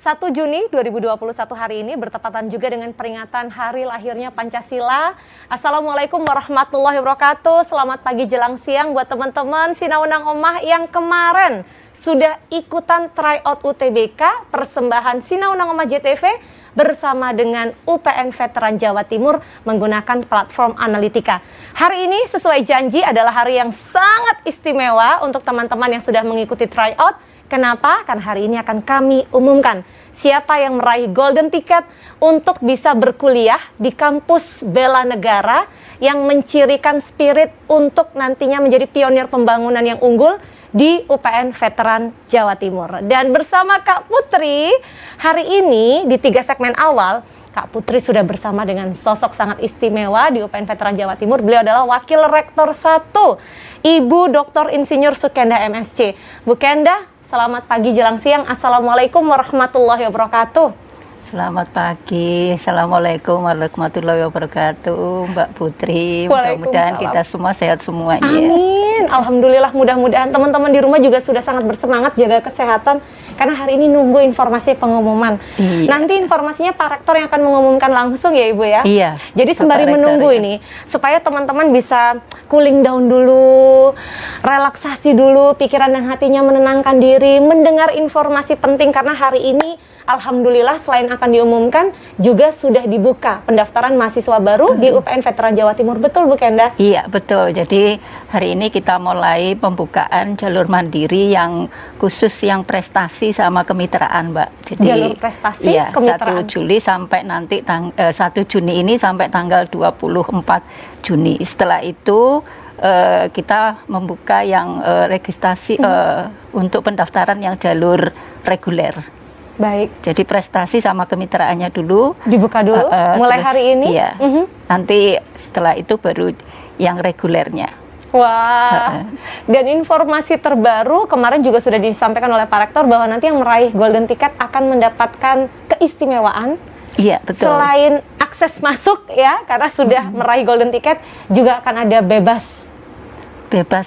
1 Juni 2021 hari ini bertepatan juga dengan peringatan hari lahirnya Pancasila. Assalamualaikum warahmatullahi wabarakatuh. Selamat pagi jelang siang buat teman-teman Sinaunang Omah yang kemarin sudah ikutan tryout UTBK persembahan Sinaunang Omah JTV bersama dengan UPN Veteran Jawa Timur menggunakan platform Analitika. Hari ini sesuai janji adalah hari yang sangat istimewa untuk teman-teman yang sudah mengikuti tryout. Kenapa? Karena hari ini akan kami umumkan siapa yang meraih golden ticket untuk bisa berkuliah di kampus bela negara yang mencirikan spirit untuk nantinya menjadi pionir pembangunan yang unggul di UPN Veteran Jawa Timur. Dan bersama Kak Putri, hari ini di 3 segmen awal, Kak Putri sudah bersama dengan sosok sangat istimewa di UPN Veteran Jawa Timur. Beliau adalah Wakil Rektor 1, Ibu Dr. Insinyur Sukenda MSc. Bu Kenda, selamat pagi jelang siang. Assalamualaikum warahmatullahi wabarakatuh. Selamat pagi. Assalamualaikum warahmatullahi wabarakatuh, Mbak Putri. Mudah-mudahan kita semua sehat semuanya. Amin. Alhamdulillah, mudah-mudahan teman-teman di rumah juga sudah sangat bersemangat jaga kesehatan. Karena hari ini nunggu informasi pengumuman. Iya. Nanti informasinya Pak Rektor yang akan mengumumkan langsung ya Ibu ya? Iya. Jadi sembari menunggu ini, supaya teman-teman bisa cooling down dulu, relaksasi dulu, pikiran dan hatinya menenangkan diri, mendengar informasi penting. Karena hari ini alhamdulillah selain akan diumumkan, juga sudah dibuka pendaftaran mahasiswa baru di UPN Veteran Jawa Timur. Betul Bu Kenda? Iya, betul. Jadi hari ini kita mulai pembukaan jalur mandiri yang khusus yang prestasi sama kemitraan, Mbak. Jadi jalur prestasi, iya, kemitraan. 1 Juli sampai nanti 1 Juni ini sampai tanggal 24 Juni. Setelah itu kita membuka yang registrasi untuk pendaftaran yang jalur reguler. Baik. Jadi prestasi sama kemitraannya dulu dibuka dulu mulai terus, hari ini. Iya. Nanti setelah itu baru yang regulernya. Wah, dan informasi terbaru kemarin juga sudah disampaikan oleh Pak Rektor bahwa nanti yang meraih golden ticket akan mendapatkan keistimewaan. Iya, betul. Selain akses masuk ya, karena sudah meraih golden ticket, juga akan ada bebas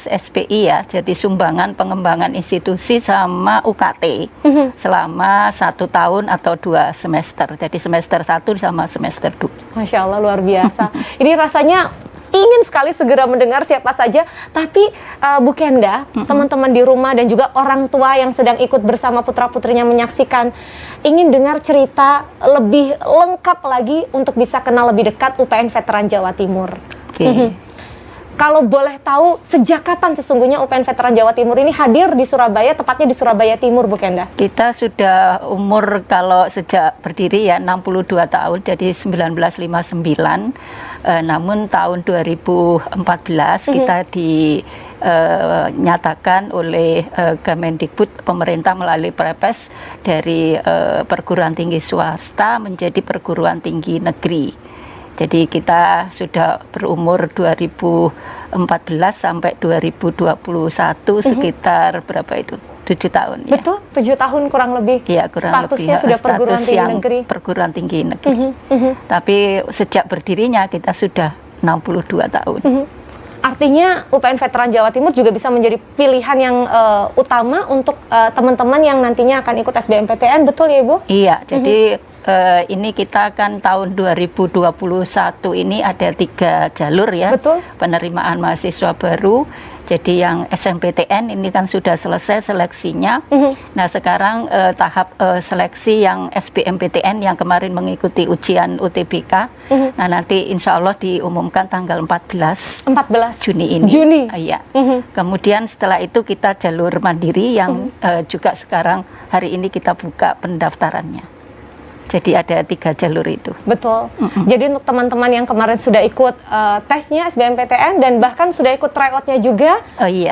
SPI ya, jadi sumbangan pengembangan institusi sama UKT selama 1 tahun atau 2 semester. Jadi semester 1 sama semester 2. Masya Allah, luar biasa. Ini rasanya ingin sekali segera mendengar siapa saja, tapi Bu Kenda, teman-teman di rumah dan juga orang tua yang sedang ikut bersama putra-putrinya menyaksikan, ingin dengar cerita lebih lengkap lagi untuk bisa kenal lebih dekat UPN Veteran Jawa Timur. Kalau boleh tahu, sejak kapan sesungguhnya UPN Veteran Jawa Timur ini hadir di Surabaya, tepatnya di Surabaya Timur, Bu Kenda? Kita sudah umur kalau sejak berdiri ya 62 tahun, jadi 1959. Namun tahun 2014 kita dinyatakan oleh Kemendikbud, pemerintah melalui Perpres dari perguruan tinggi swasta menjadi perguruan tinggi negeri. Jadi kita sudah berumur 2014 sampai 2021 sekitar berapa itu? 7 tahun ya. Betul, 7 tahun kurang lebih. Iya, kurang statusnya lebih sudah perguruan tinggi negeri. Perguruan tinggi negeri. Tapi sejak berdirinya kita sudah 62 tahun. Artinya UPN Veteran Jawa Timur juga bisa menjadi pilihan yang utama untuk teman-teman yang nantinya akan ikut SBMPTN, betul ya Ibu? Iya, jadi ini kita kan tahun 2021 ini ada 3 jalur ya. Betul. Penerimaan mahasiswa baru. Jadi yang SNMPTN ini kan sudah selesai seleksinya. Nah sekarang tahap seleksi yang SBMPTN yang kemarin mengikuti ujian UTBK. Nah nanti insya Allah diumumkan tanggal 14 Juni ini. Iya. Kemudian setelah itu kita jalur mandiri yang juga sekarang hari ini kita buka pendaftarannya. Jadi ada 3 jalur itu. Betul. Jadi untuk teman-teman yang kemarin sudah ikut tesnya SBMPTN dan bahkan sudah ikut tryoutnya juga,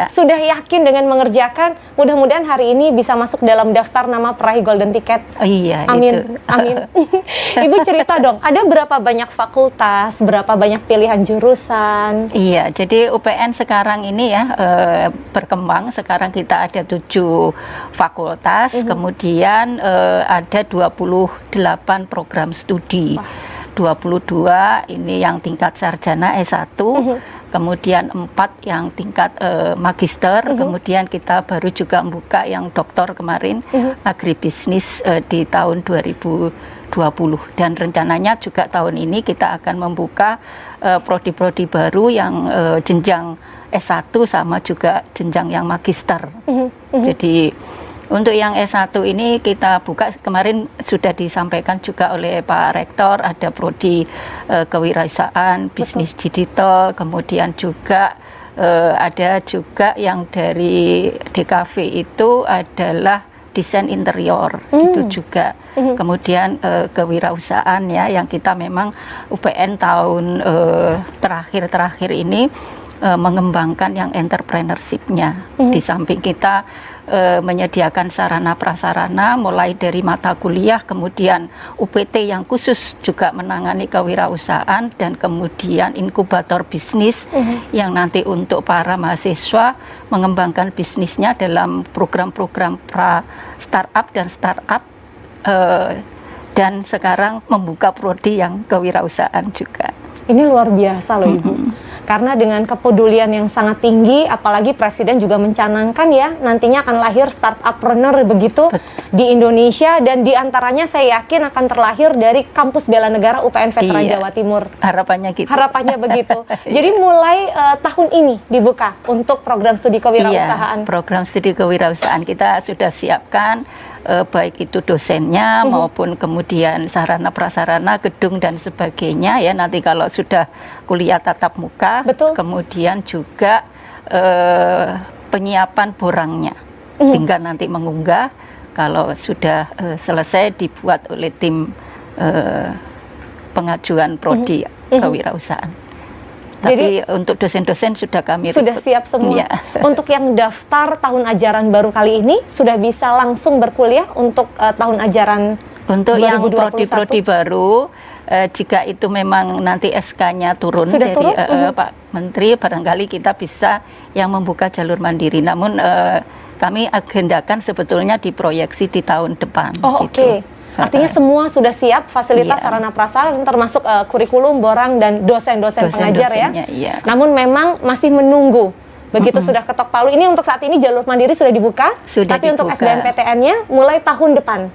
sudah yakin dengan mengerjakan, mudah-mudahan hari ini bisa masuk dalam daftar nama peraih golden ticket. Amin. Itu. Amin. Ibu cerita dong, ada berapa banyak fakultas, berapa banyak pilihan jurusan? Iya, jadi UPN sekarang ini ya berkembang. Sekarang kita ada 7 fakultas, kemudian ada 28 program studi. 22 ini yang tingkat sarjana S1, kemudian 4 yang tingkat magister, kemudian kita baru juga membuka yang doktor kemarin, agribisnis di tahun 2020, dan rencananya juga tahun ini kita akan membuka prodi-prodi baru yang jenjang S1 sama juga jenjang yang magister. Jadi untuk yang S1 ini kita buka, kemarin sudah disampaikan juga oleh Pak Rektor, ada prodi kewirausahaan, bisnis digital, kemudian juga ada juga yang dari DKV itu adalah desain interior, itu juga. Kemudian kewirausahaan ya, yang kita memang UPN tahun terakhir ini mengembangkan yang entrepreneurship-nya. Di samping kita menyediakan sarana prasarana mulai dari mata kuliah, kemudian UPT yang khusus juga menangani kewirausahaan, dan kemudian inkubator bisnis yang nanti untuk para mahasiswa mengembangkan bisnisnya dalam program-program pra startup dan startup, dan sekarang membuka prodi yang kewirausahaan juga. Ini luar biasa loh Ibu. Karena dengan kepedulian yang sangat tinggi, apalagi Presiden juga mencanangkan ya, nantinya akan lahir startupreneur begitu di Indonesia, dan diantaranya saya yakin akan terlahir dari kampus bela negara UPN Veteran Jawa Timur. Harapannya gitu. Harapannya begitu. Jadi mulai tahun ini dibuka untuk program studi kewirausahaan. Program studi kewirausahaan kita sudah siapkan, baik itu dosennya maupun kemudian sarana prasarana, gedung dan sebagainya ya. Nanti kalau sudah kuliah tatap muka, kemudian juga penyiapan borangnya, tinggal nanti mengunggah. Kalau sudah selesai dibuat oleh tim pengajuan prodi kewirausahaan. Tapi jadi, untuk dosen-dosen sudah kami sudah siap semua. Ya. Untuk yang daftar tahun ajaran baru kali ini sudah bisa langsung berkuliah untuk tahun ajaran untuk 2021. Yang prodi-prodi baru, jika itu memang nanti SK-nya turun sudah dari Pak Menteri, barangkali kita bisa yang membuka jalur mandiri. Namun kami agendakan sebetulnya diproyeksi di tahun depan. Oh, gitu. Oke. Artinya semua sudah siap, fasilitas sarana prasarana termasuk kurikulum, borang, dan dosen-dosen pengajar ya. Iya. Namun memang masih menunggu. Begitu sudah ketok palu. Ini untuk saat ini jalur mandiri sudah dibuka, tapi untuk SBMPTN-nya mulai tahun depan.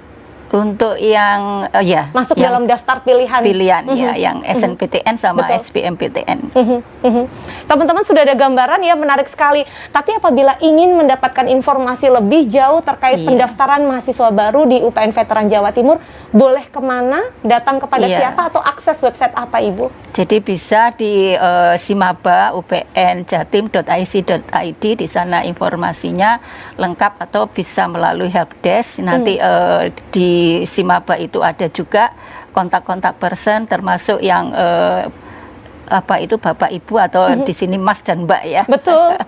Untuk yang masuk yang dalam daftar pilihan ya, yang SNPTN sama SBMPTN. Teman-teman sudah ada gambaran ya, menarik sekali. Tapi apabila ingin mendapatkan informasi lebih jauh terkait pendaftaran mahasiswa baru di UPN Veteran Jawa Timur, boleh kemana? Datang kepada siapa atau akses website apa Ibu? Jadi bisa di Simaba upnjatim.ic.id, di sana informasinya lengkap, atau bisa melalui helpdesk. Nanti di Simaba itu ada juga kontak-kontak person, termasuk yang Bapak Ibu atau di sini Mas dan Mbak ya. Betul.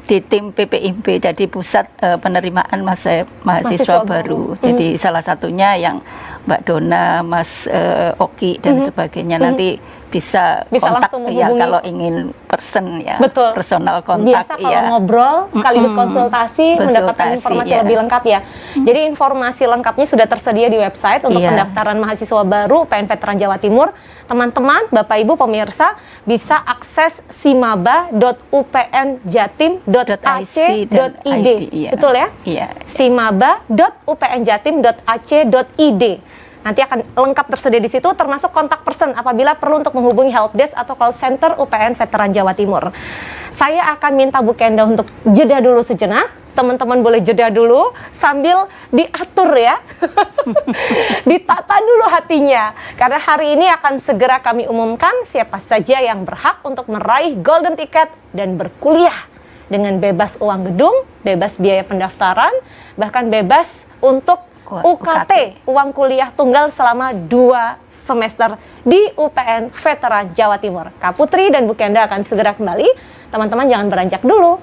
Di tim PPIB, jadi pusat penerimaan mahasiswa baru. Jadi salah satunya yang Mbak Dona, Mas Oki dan sebagainya, nanti bisa kontak ya kalau ingin person ya. Betul. Personal kontak. Biasa kalau ngobrol sekaligus konsultasi mendapatkan informasi lebih lengkap ya. Jadi informasi lengkapnya sudah tersedia di website untuk pendaftaran mahasiswa baru UPN Veteran Jawa Timur. Teman-teman, Bapak Ibu pemirsa bisa akses simaba.upnjatim.ac.id. Betul ya? Iya. simaba.upnjatim.ac.id. Nanti akan lengkap tersedia di situ, termasuk kontak person apabila perlu untuk menghubungi helpdesk atau call center UPN Veteran Jawa Timur. Saya akan minta Bu Kenda untuk jeda dulu sejenak. Teman-teman boleh jeda dulu sambil diatur ya. Ditata dulu hatinya. Karena hari ini akan segera kami umumkan siapa saja yang berhak untuk meraih golden ticket dan berkuliah dengan bebas uang gedung, bebas biaya pendaftaran, bahkan bebas untuk UKT, uang kuliah tunggal selama 2 semester di UPN Veteran Jawa Timur. Kak Putri dan Bu Kenda akan segera kembali. Teman-teman jangan beranjak dulu.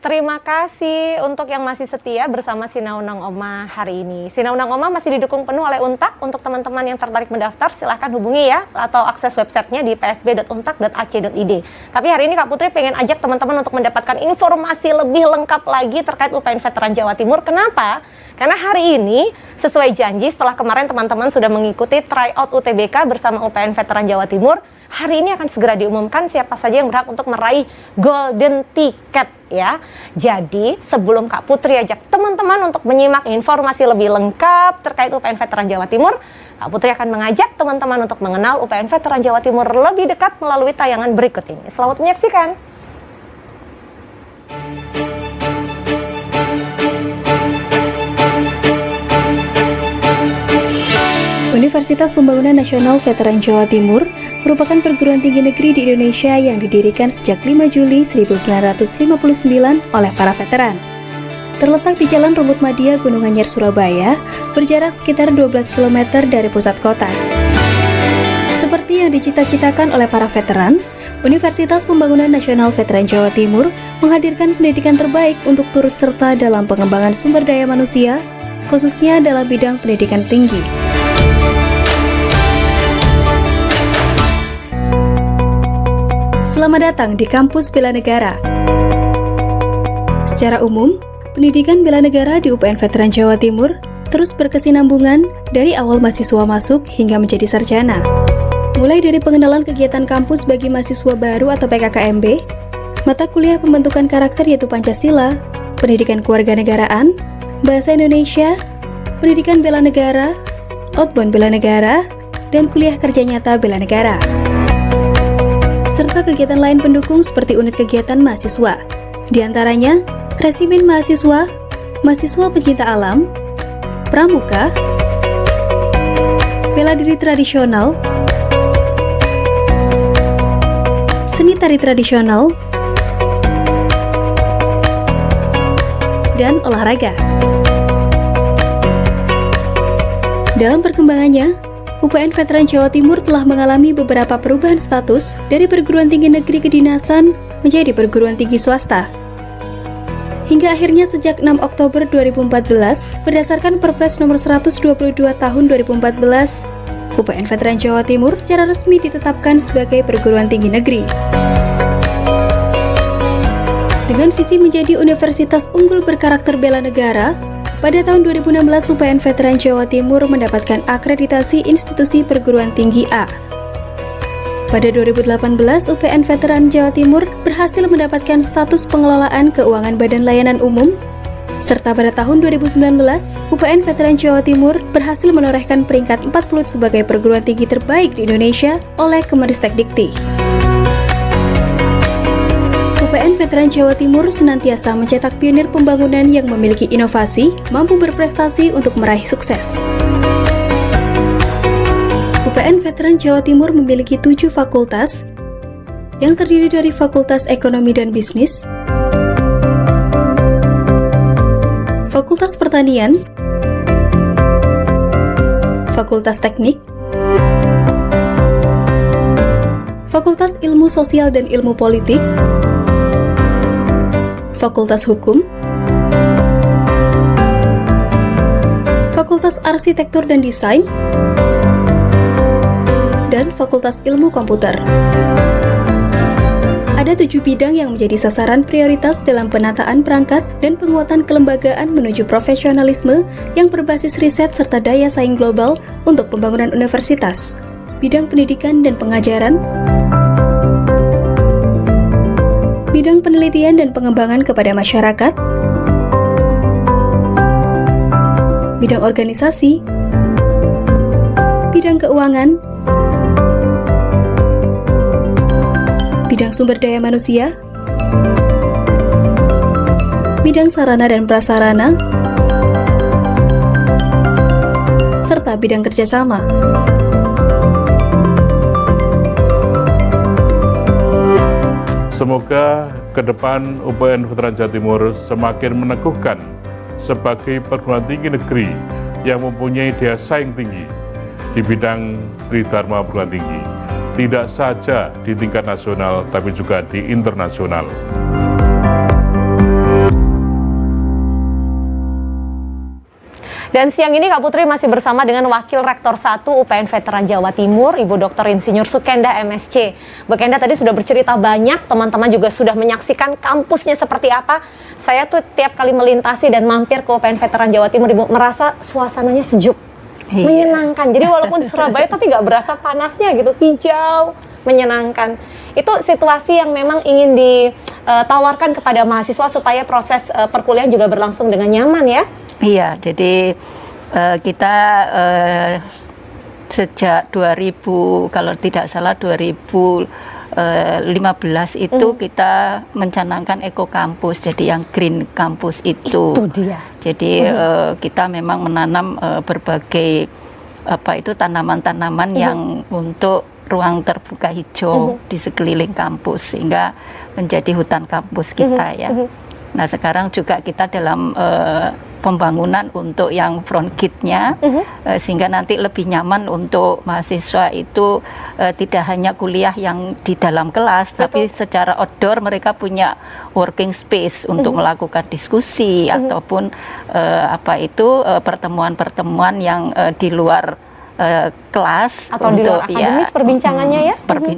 Terima kasih untuk yang masih setia bersama Sinaunang Oma hari ini. Sinaunang Oma masih didukung penuh oleh Untak. Untuk teman-teman yang tertarik mendaftar, silahkan hubungi ya, atau akses websitenya di psb.untak.ac.id. Tapi hari ini Kak Putri pengen ajak teman-teman untuk mendapatkan informasi lebih lengkap lagi terkait UPN Veteran Jawa Timur. Kenapa? Karena hari ini sesuai janji setelah kemarin teman-teman sudah mengikuti tryout UTBK bersama UPN Veteran Jawa Timur, hari ini akan segera diumumkan siapa saja yang berhak untuk meraih golden ticket ya. Jadi sebelum Kak Putri ajak teman-teman untuk menyimak informasi lebih lengkap terkait UPN Veteran Jawa Timur, Kak Putri akan mengajak teman-teman untuk mengenal UPN Veteran Jawa Timur lebih dekat melalui tayangan berikut ini. Selamat menyaksikan. Universitas Pembangunan Nasional Veteran Jawa Timur merupakan perguruan tinggi negeri di Indonesia yang didirikan sejak 5 Juli 1959 oleh para veteran. Terletak di Jalan Rungut Madia, Gunung Anyar, Surabaya, berjarak sekitar 12 km dari pusat kota. Seperti yang dicita-citakan oleh para veteran, Universitas Pembangunan Nasional Veteran Jawa Timur menghadirkan pendidikan terbaik untuk turut serta dalam pengembangan sumber daya manusia, khususnya dalam bidang pendidikan tinggi. Selamat datang di Kampus Bela Negara. Secara umum, pendidikan bela negara di UPN Veteran Jawa Timur terus berkesinambungan dari awal mahasiswa masuk hingga menjadi sarjana. Mulai dari pengenalan kegiatan kampus bagi mahasiswa baru atau PKKMB, mata kuliah pembentukan karakter yaitu Pancasila, pendidikan kewarganegaraan, bahasa Indonesia, pendidikan bela negara, outbound bela negara, dan kuliah kerja nyata bela negara. Serta kegiatan lain pendukung seperti unit kegiatan mahasiswa, di antaranya resimen mahasiswa, mahasiswa pencinta alam, pramuka, bela diri tradisional, seni tari tradisional, dan olahraga. Dalam perkembangannya, UPN Veteran Jawa Timur telah mengalami beberapa perubahan status dari perguruan tinggi negeri kedinasan menjadi perguruan tinggi swasta. Hingga akhirnya sejak 6 Oktober 2014, berdasarkan Perpres nomor 122 tahun 2014, UPN Veteran Jawa Timur secara resmi ditetapkan sebagai perguruan tinggi negeri. Dengan visi menjadi universitas unggul berkarakter bela negara, pada tahun 2016, UPN Veteran Jawa Timur mendapatkan akreditasi institusi perguruan tinggi A. Pada 2018, UPN Veteran Jawa Timur berhasil mendapatkan status pengelolaan keuangan Badan Layanan Umum, serta pada tahun 2019, UPN Veteran Jawa Timur berhasil menorehkan peringkat 40 sebagai perguruan tinggi terbaik di Indonesia oleh Kemenristek-Dikti. UPN Veteran Jawa Timur senantiasa mencetak pionir pembangunan yang memiliki inovasi, mampu berprestasi untuk meraih sukses. UPN Veteran Jawa Timur memiliki 7 fakultas, yang terdiri dari Fakultas Ekonomi dan Bisnis, Fakultas Pertanian, Fakultas Teknik, Fakultas Ilmu Sosial dan Ilmu Politik, Fakultas Hukum, Fakultas Arsitektur dan Desain, dan Fakultas Ilmu Komputer. Ada 7 bidang yang menjadi sasaran prioritas dalam penataan perangkat dan penguatan kelembagaan menuju profesionalisme yang berbasis riset serta daya saing global untuk pembangunan universitas, bidang pendidikan dan pengajaran, bidang penelitian dan pengembangan kepada masyarakat, bidang organisasi, bidang keuangan, bidang sumber daya manusia, bidang sarana dan prasarana, serta bidang kerjasama. Semoga ke depan UPN Veteran Jawa Timur semakin meneguhkan sebagai perguruan tinggi negeri yang mempunyai daya saing tinggi di bidang Tridharma perguruan tinggi, tidak saja di tingkat nasional tapi juga di internasional. Dan siang ini Kak Putri masih bersama dengan Wakil Rektor 1 UPN Veteran Jawa Timur, Ibu Dr. Insinyur Sukenda MSc. Bu Kenda tadi sudah bercerita banyak, teman-teman juga sudah menyaksikan kampusnya seperti apa. Saya tuh tiap kali melintasi dan mampir ke UPN Veteran Jawa Timur, Ibu, merasa suasananya sejuk, menyenangkan. Jadi walaupun di Surabaya tapi nggak berasa panasnya gitu, hijau, menyenangkan. Itu situasi yang memang ingin ditawarkan kepada mahasiswa supaya proses perkuliahan juga berlangsung dengan nyaman ya. Iya, jadi kita sejak 2000, kalau tidak salah 2015 itu kita mencanangkan Eco Campus, jadi yang Green Campus itu. Itu dia. Jadi kita memang menanam berbagai tanaman-tanaman yang untuk ruang terbuka hijau di sekeliling kampus, sehingga menjadi hutan kampus kita ya. Nah, sekarang juga kita dalam pembangunan untuk yang front gate-nya, sehingga nanti lebih nyaman untuk mahasiswa itu tidak hanya kuliah yang di dalam kelas, tapi secara outdoor mereka punya working space untuk melakukan diskusi ataupun pertemuan-pertemuan yang di luar kelas atau di luar akademis perbincangannya ya.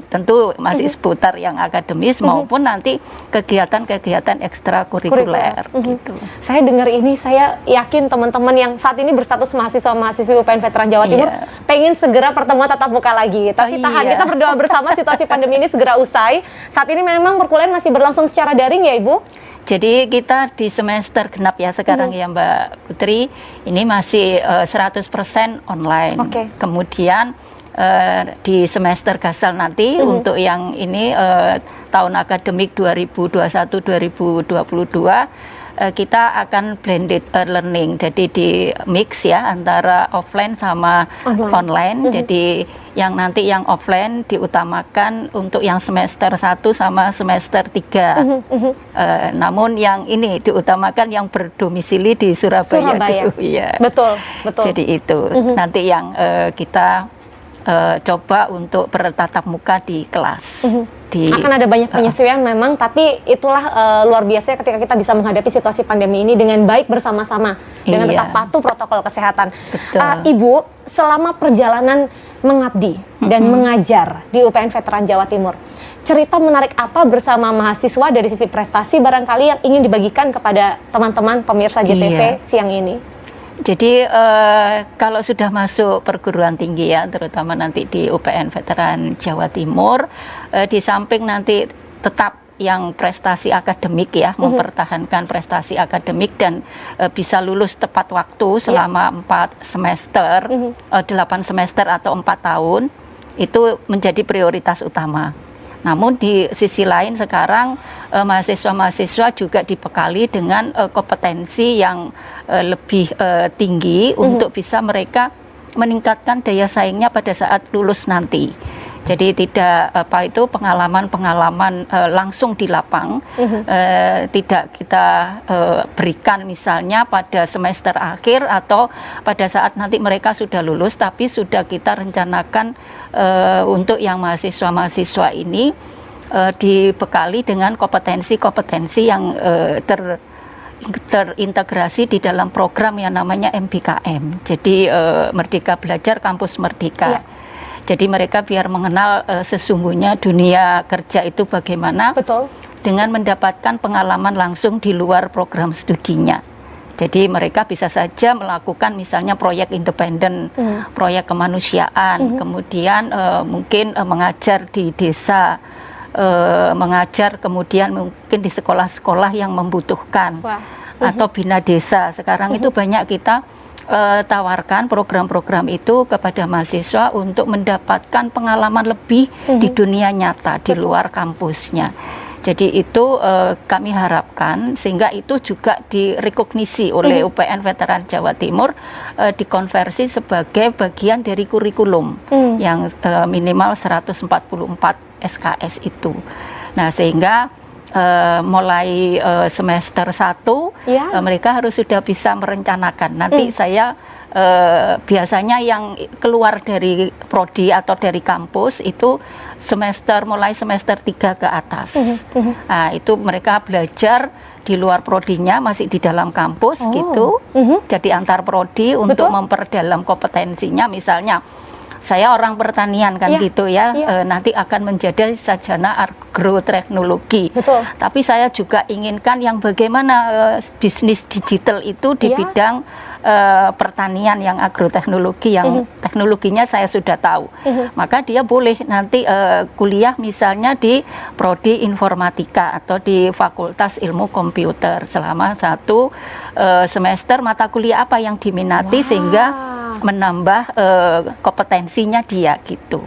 Tentu masih seputar yang akademis maupun nanti kegiatan-kegiatan ekstrakurikuler gitu. Saya dengar ini, saya yakin teman-teman yang saat ini berstatus mahasiswa-mahasiswi UPN Veteran Jawa Timur pengen segera pertemuan tatap muka lagi. Tapi tahan, kita berdoa bersama situasi pandemi ini segera usai. Saat ini memang perkuliahan masih berlangsung secara daring ya Ibu? Jadi kita di semester genap ya sekarang ya Mbak Putri, ini masih 100% online. Kemudian di semester gasal nanti untuk yang ini tahun akademik 2021-2022 kita akan blended learning, jadi di mix ya antara offline sama online. Jadi yang nanti yang offline diutamakan untuk yang semester 1 sama semester 3. Namun yang ini diutamakan yang berdomisili di Surabaya. Dulu, ya. Betul. Jadi itu nanti yang kita coba untuk bertatap muka di kelas. Akan ada banyak penyesuaian memang, tapi itulah luar biasa ketika kita bisa menghadapi situasi pandemi ini dengan baik bersama-sama, dengan tetap patuh protokol kesehatan. Ibu, selama perjalanan mengabdi dan mengajar di UPN Veteran Jawa Timur, cerita menarik apa bersama mahasiswa dari sisi prestasi barangkali yang ingin dibagikan kepada teman-teman pemirsa JTV siang ini? Jadi kalau sudah masuk perguruan tinggi ya, terutama nanti di UPN Veteran Jawa Timur, di samping nanti tetap yang prestasi akademik ya, mempertahankan prestasi akademik dan bisa lulus tepat waktu selama 4 semester, 8 semester atau 4 tahun, itu menjadi prioritas utama. Namun di sisi lain sekarang mahasiswa-mahasiswa juga dibekali dengan kompetensi yang lebih tinggi untuk bisa mereka meningkatkan daya saingnya pada saat lulus nanti. Jadi tidak pengalaman-pengalaman langsung di lapang, tidak kita berikan misalnya pada semester akhir atau pada saat nanti mereka sudah lulus, tapi sudah kita rencanakan untuk yang mahasiswa-mahasiswa ini dibekali dengan kompetensi-kompetensi yang terintegrasi di dalam program yang namanya MBKM. Jadi Merdeka Belajar Kampus Merdeka. Jadi mereka biar mengenal sesungguhnya dunia kerja itu bagaimana, dengan mendapatkan pengalaman langsung di luar program studinya. Jadi mereka bisa saja melakukan misalnya proyek independen, proyek kemanusiaan, kemudian mungkin mengajar di desa, mengajar kemudian mungkin di sekolah-sekolah yang membutuhkan, atau bina desa. Sekarang itu banyak kita tawarkan program-program itu kepada mahasiswa untuk mendapatkan pengalaman lebih di dunia nyata, di luar kampusnya. Jadi itu kami harapkan sehingga itu juga direkognisi oleh UPN Veteran Jawa Timur, dikonversi sebagai bagian dari kurikulum yang minimal 144 SKS itu. Nah, sehingga mulai semester 1 mereka harus sudah bisa merencanakan. Nanti saya biasanya yang keluar dari prodi atau dari kampus itu mulai semester 3 ke atas. Nah, itu mereka belajar di luar prodinya, masih di dalam kampus gitu. Jadi antar prodi untuk memperdalam kompetensinya. Misalnya saya orang pertanian kan gitu ya, nanti akan menjadi sarjana agroteknologi. Tapi saya juga inginkan yang bagaimana bisnis digital itu di bidang pertanian yang agroteknologi, yang teknologinya saya sudah tahu. Maka dia boleh nanti kuliah misalnya di prodi informatika atau di Fakultas Ilmu Komputer selama 1 semester mata kuliah apa yang diminati sehingga menambah kompetensinya dia gitu.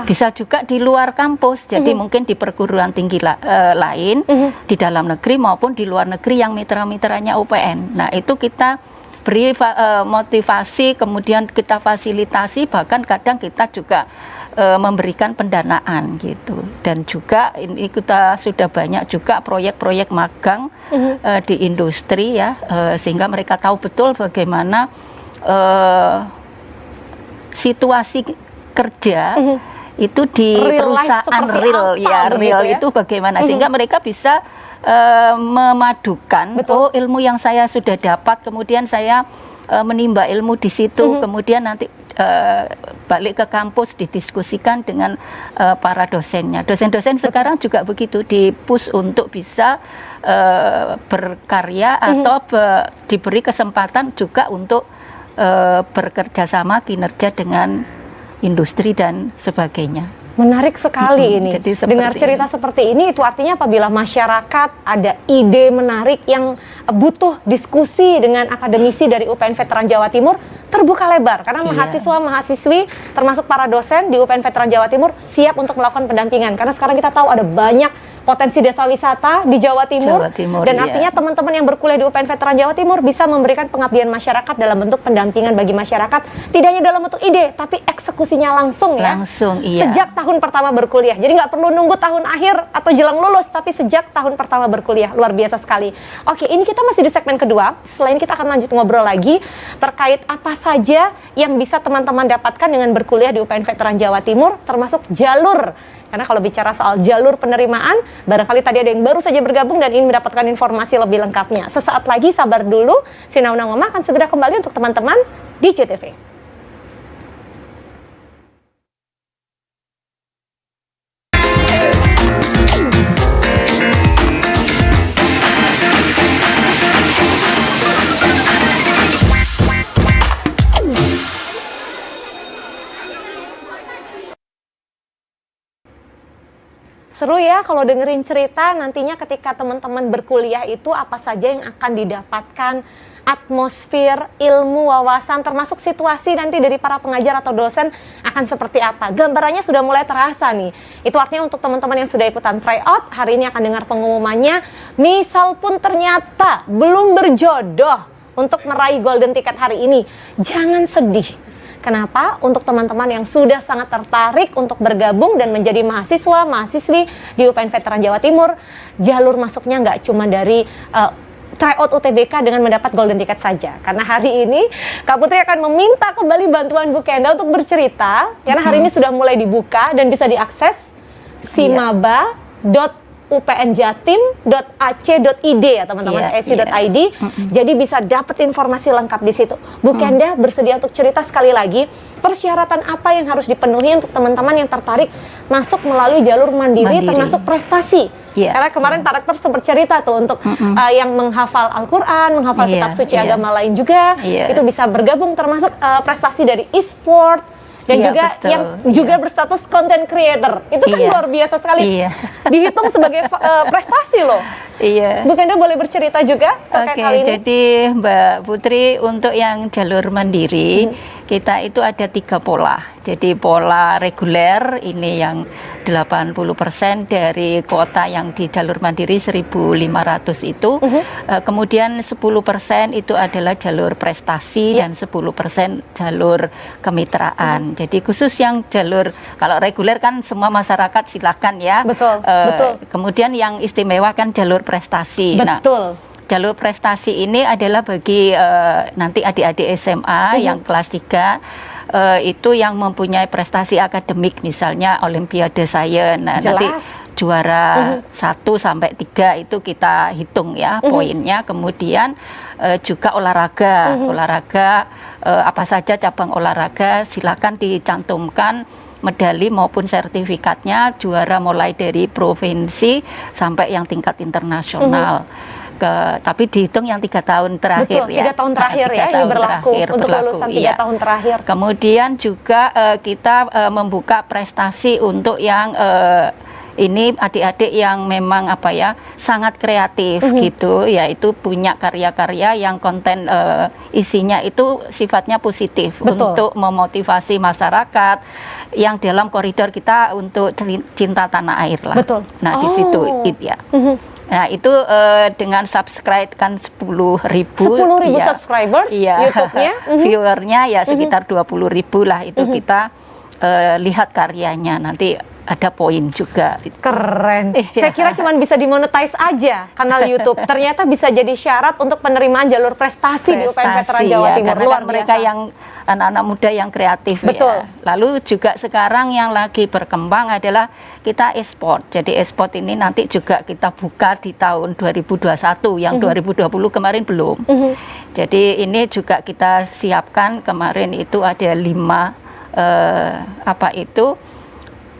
Bisa juga di luar kampus, jadi mungkin di perguruan tinggi lain di dalam negeri maupun di luar negeri yang mitra-mitranya UPN. Nah itu kita beri motivasi, kemudian kita fasilitasi, bahkan kadang kita juga memberikan pendanaan gitu. Dan juga ini kita sudah banyak juga proyek-proyek magang di industri ya, sehingga mereka tahu betul bagaimana situasi kerja itu di perusahaan real itu bagaimana, sehingga mereka bisa memadukan ilmu yang saya sudah dapat, kemudian saya menimba ilmu di situ, kemudian nanti balik ke kampus didiskusikan dengan para dosennya. Dosen-dosen sekarang juga begitu, di-push untuk bisa berkarya atau diberi kesempatan juga untuk bekerja sama kinerja dengan industri dan sebagainya. Menarik sekali ini. Dengar cerita seperti ini, itu artinya apabila masyarakat ada ide menarik yang butuh diskusi dengan akademisi dari UPN Veteran Jawa Timur, terbuka lebar. Karena mahasiswa-mahasiswi, termasuk para dosen di UPN Veteran Jawa Timur, siap untuk melakukan pendampingan. Karena sekarang kita tahu ada banyak potensi desa wisata di Jawa Timur, dan artinya teman-teman yang berkuliah di UPN Veteran Jawa Timur bisa memberikan pengabdian masyarakat dalam bentuk pendampingan bagi masyarakat, tidak hanya dalam bentuk ide, tapi eksekusinya langsung ya. Sejak tahun pertama berkuliah, jadi nggak perlu nunggu tahun akhir atau jelang lulus, tapi sejak tahun pertama berkuliah. Luar biasa sekali. Oke, ini kita masih di segmen kedua. Selain kita akan lanjut ngobrol lagi terkait apa saja yang bisa teman-teman dapatkan dengan berkuliah di UPN Veteran Jawa Timur, termasuk jalur. Karena kalau bicara soal jalur penerimaan, barangkali tadi ada yang baru saja bergabung dan ingin mendapatkan informasi lebih lengkapnya. Sesaat lagi, sabar dulu, Sinaunang Oma akan segera kembali untuk teman-teman di JTV. Seru ya kalau dengerin cerita nantinya ketika teman-teman berkuliah itu apa saja yang akan didapatkan, atmosfer, ilmu, wawasan, termasuk situasi nanti dari para pengajar atau dosen akan seperti apa. Gambarannya sudah mulai terasa nih. Itu artinya untuk teman-teman yang sudah ikutan tryout, hari ini akan dengar pengumumannya. Misal pun ternyata belum berjodoh untuk meraih golden ticket hari ini, jangan sedih. Kenapa? Untuk teman-teman yang sudah sangat tertarik untuk bergabung dan menjadi mahasiswa, mahasiswi di UPN Veteran Jawa Timur, jalur masuknya nggak cuma dari tryout UTBK dengan mendapat golden ticket saja. Karena hari ini Kak Putri akan meminta kembali bantuan Bu Kenda untuk bercerita, karena hari ini sudah mulai dibuka dan bisa diakses simaba.upnjatim.ac.id ya teman-teman, ac.id. Jadi bisa dapat informasi lengkap di situ. Bu Kenda bersedia untuk cerita sekali lagi persyaratan apa yang harus dipenuhi untuk teman-teman yang tertarik masuk melalui jalur mandiri. Termasuk prestasi. Karena kemarin Pak Rektor sempat cerita tuh untuk yang menghafal Al-Quran, menghafal kitab suci agama lain juga, itu bisa bergabung, termasuk prestasi dari e-sport. Dan juga betul, yang juga berstatus content creator, itu kan luar biasa sekali, dihitung sebagai prestasi loh. Bu Kenda boleh bercerita juga terkait hal ini? Jadi Mbak Putri, untuk yang jalur mandiri kita itu ada 3 pola. Jadi pola reguler ini yang 80% dari kuota yang di jalur mandiri 1.500 itu, kemudian 10% itu adalah jalur prestasi dan 10% jalur kemitraan. Jadi khusus yang jalur, kalau reguler kan semua masyarakat silakan ya. Betul. Kemudian yang istimewa kan jalur prestasi. Betul. Nah, jalur prestasi ini adalah bagi nanti adik-adik SMA yang kelas 3 itu yang mempunyai prestasi akademik, misalnya Olimpiade Sains. Nah, nanti juara 1 sampai 3 itu kita hitung ya poinnya. Kemudian juga olahraga, apa saja cabang olahraga silakan dicantumkan medali maupun sertifikatnya, juara mulai dari provinsi sampai yang tingkat internasional. Tapi dihitung yang 3 tahun terakhir. Betul, ya. 3 tahun terakhir ya, ini berlaku untuk lulusan 3 tahun terakhir. Kemudian juga kita membuka prestasi untuk yang ini adik-adik yang memang sangat kreatif gitu, yaitu punya karya-karya yang konten isinya itu sifatnya positif. Betul. Untuk memotivasi masyarakat yang dalam koridor kita untuk cinta tanah air lah. Betul. Nah, di situ ya. Nah, itu dengan subscribe kan 10.000 ya, subscribers ya, YouTube-nya, viewernya ya sekitar 20.000 lah, itu kita lihat karyanya, nanti ada poin juga. Keren. Saya kira cuma bisa dimonetize aja kanal YouTube. Ternyata bisa jadi syarat untuk penerimaan jalur prestasi di UPN Veteran Jawa Timur. Luar biasa. Mereka yang anak-anak muda yang kreatif. Betul. Ya. Lalu juga sekarang yang lagi berkembang adalah kita e-sport. Jadi e-sport ini nanti juga kita buka di tahun 2021, yang 2020 kemarin belum. Jadi ini juga kita siapkan, kemarin itu ada 5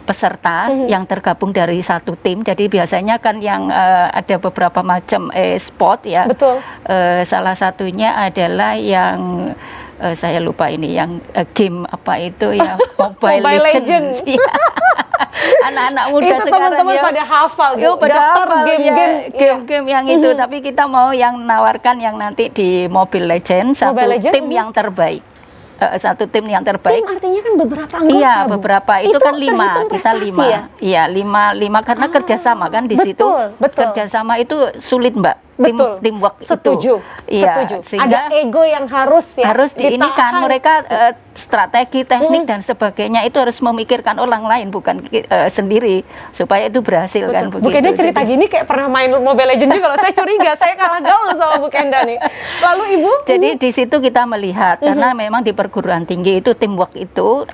peserta yang tergabung dari satu tim. Jadi biasanya kan yang ada beberapa macam e-sport ya. Betul. Salah satunya adalah yang saya lupa ini, yang game ya, Mobile Legends. Anak-anak muda itu sekarang teman-teman pada hafal, pada hafal game-game yang itu. Tapi kita mau yang nawarkan yang nanti di Mobile Legends, tim yang terbaik. Satu tim yang terbaik. Tim artinya kan beberapa anggota. Iya, beberapa. Itu kan 5, kita 5. Ya? Iya, 5 karena kerjasama kan di situ. Betul. Kerjasama itu sulit, Mbak. Teamwork Setuju. itu. Iya, ada ego yang harus ini kan mereka strategi, teknik dan sebagainya itu harus memikirkan orang lain, bukan sendiri, supaya itu berhasil. Betul. Kan begitu. Bu Kenda cerita gini kayak pernah main Mobile Legends juga. Kalau saya curiga, saya kalah gaul sama Bu Kenda nih. Lalu Ibu? Jadi di situ kita melihat karena memang di perguruan tinggi itu teamwork itu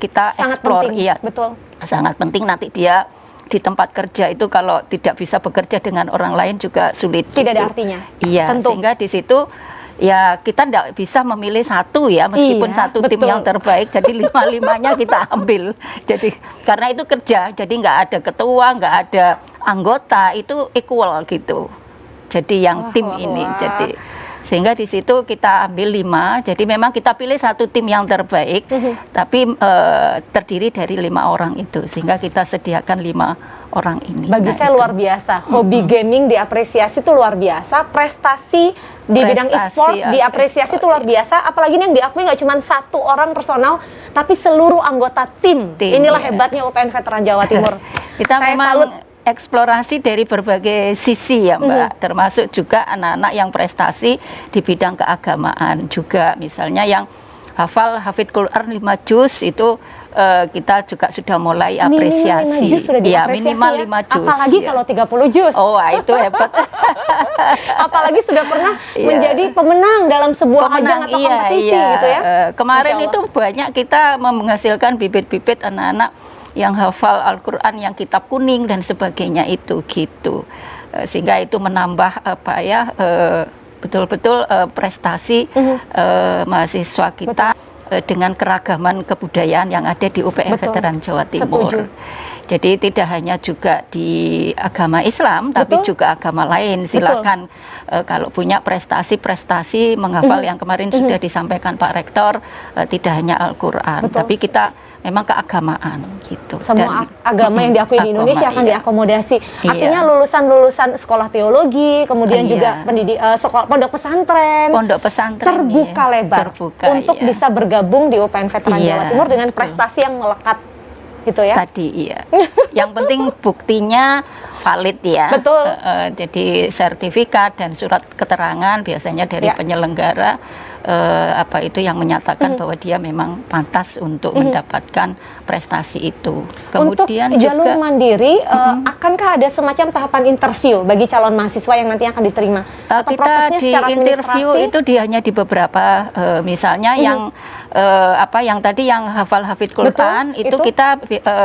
kita explore. Iya, betul. Sangat penting. Nanti dia di tempat kerja itu kalau tidak bisa bekerja dengan orang lain juga sulit. Tidak ada artinya. Iya, tentu. Sehingga di situ ya kita tidak bisa memilih satu ya, meskipun satu tim yang terbaik, jadi 5-5-nya kita ambil. Jadi karena itu kerja, jadi nggak ada ketua, nggak ada anggota, itu equal gitu. Jadi yang tim ini, jadi sehingga di situ kita ambil 5. Jadi memang kita pilih satu tim yang terbaik, tapi terdiri dari 5 orang itu, sehingga kita sediakan 5 orang ini. Bagi saya luar biasa, hobi gaming diapresiasi itu luar biasa, prestasi di bidang e-sport diapresiasi itu luar biasa, apalagi yang diakui nggak cuma 1 orang personal, tapi seluruh anggota tim. Inilah hebatnya UPN Veteran Jawa Timur. Kita saya memang salut. Eksplorasi dari berbagai sisi ya Mbak, termasuk juga anak-anak yang prestasi di bidang keagamaan juga, misalnya yang hafid Quran 5 juz itu kita juga sudah mulai apresiasi. Minimal 5 juz. Apalagi kalau 30 juz. Oh, itu hebat. Apalagi sudah pernah menjadi pemenang dalam sebuah ajang atau kompetisi gitu ya. Kemarin itu banyak kita menghasilkan bibit-bibit anak-anak yang hafal Al-Quran, yang kitab kuning dan sebagainya itu gitu, sehingga itu menambah betul-betul prestasi mahasiswa kita dengan keragaman kebudayaan yang ada di UPN Veteran Jawa Timur. Setuju. Jadi tidak hanya juga di agama Islam, tapi juga agama lain. Silakan kalau punya prestasi-prestasi menghafal yang kemarin sudah disampaikan Pak Rektor, tidak hanya Al-Quran, tapi kita memang keagamaan gitu. Semua agama yang diakui di Indonesia akan diakomodasi. Artinya lulusan-lulusan sekolah teologi, kemudian juga sekolah pondok pesantren terbuka lebar untuk bisa bergabung di UPN Veteran Jawa Timur dengan prestasi yang melekat gitu ya. Tadi yang penting buktinya valid ya. Betul. Jadi sertifikat dan surat keterangan biasanya dari penyelenggara yang menyatakan bahwa dia memang pantas untuk mendapatkan prestasi itu. Kemudian untuk jalur mandiri, akankah ada semacam tahapan interview bagi calon mahasiswa yang nanti akan diterima? Atau kita di interview itu hanya di beberapa, misalnya yang apa yang tadi yang hafal-hafidz Quran itu kita